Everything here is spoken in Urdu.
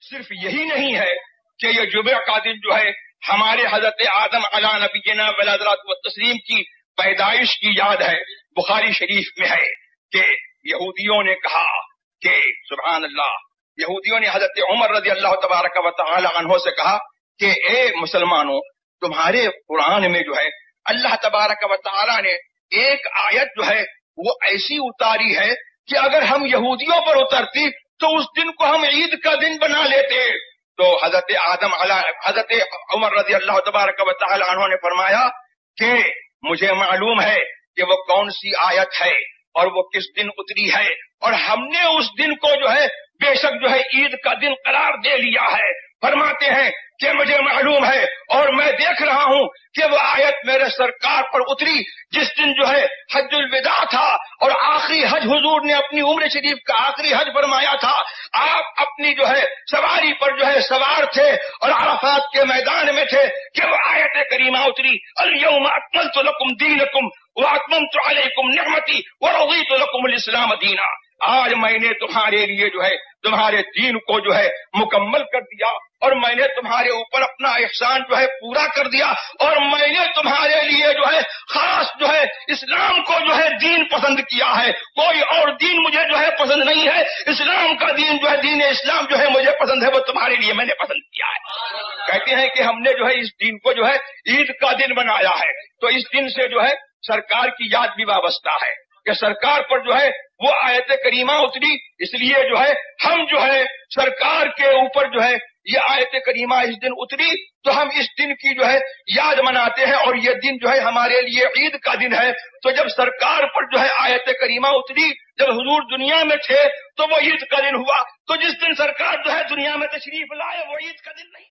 صرف یہی نہیں ہے کہ یہ جمعہ کا دن جو ہے ہمارے حضرت آدم علی نبینا وعلیہ التسلیم کی پیدائش کی یاد ہے. بخاری شریف میں ہے کہ یہودیوں نے کہا کہ سبحان اللہ، یہودیوں نے حضرت عمر رضی اللہ تبارک و تعالی عنہ سے کہا کہ اے مسلمانوں، تمہارے قرآن میں جو ہے اللہ تبارک و تعالی نے ایک آیت جو ہے وہ ایسی اتاری ہے کہ اگر ہم یہودیوں پر اترتی تو اس دن کو ہم عید کا دن بنا لیتے. تو حضرت عمر رضی اللہ تبارک و تعالی عنہ نے فرمایا کہ مجھے معلوم ہے کہ وہ کون سی آیت ہے اور وہ کس دن اتری ہے، اور ہم نے اس دن کو جو ہے بے شک جو ہے عید کا دن قرار دے لیا ہے. فرماتے ہیں کہ مجھے معلوم ہے اور میں دیکھ رہا ہوں کہ وہ آیت میرے سرکار پر اتری جس دن جو ہے حج الوداع تھا اور آخری حج حضور نے اپنی عمر شریف کا آخری حج فرمایا تھا. آپ اپنی جو ہے سواری پر جو ہے سوار تھے اور عرفات کے میدان میں تھے کہ وہ آیت کریمہ اتری، الیوم اکملت لکم دینکم واتممت علیکم نعمتی ورضیت لکم الاسلام دینا. آج میں نے تمہارے لیے جو ہے تمہارے دین کو جو ہے مکمل کر دیا اور میں نے تمہارے اوپر اپنا احسان جو ہے پورا کر دیا اور میں نے تمہارے لیے جو ہے خاص جو ہے اسلام کو جو ہے دین پسند کیا ہے. کوئی اور دین مجھے جو ہے پسند نہیں ہے، اسلام کا دین جو ہے دین اسلام جو ہے مجھے پسند ہے، وہ تمہارے لیے میں نے پسند کیا ہے. کہتے ہیں کہ ہم نے جو ہے اس دین کو جو ہے عید کا دن بنایا ہے. تو اس دن سے جو ہے سرکار کی یاد بھی وابستہ ہے کہ سرکار پر جو ہے وہ آیت کریمہ اتری، اس لیے جو ہے ہم جو ہے سرکار کے اوپر جو ہے یہ آیت کریمہ اس دن اتری تو ہم اس دن کی جو ہے یاد مناتے ہیں اور یہ دن جو ہے ہمارے لیے عید کا دن ہے. تو جب سرکار پر جو ہے آیت کریمہ اتری، جب حضور دنیا میں تھے تو وہ عید کا دن ہوا. تو جس دن سرکار جو ہے دنیا میں تشریف لائے وہ عید کا دن نہیں.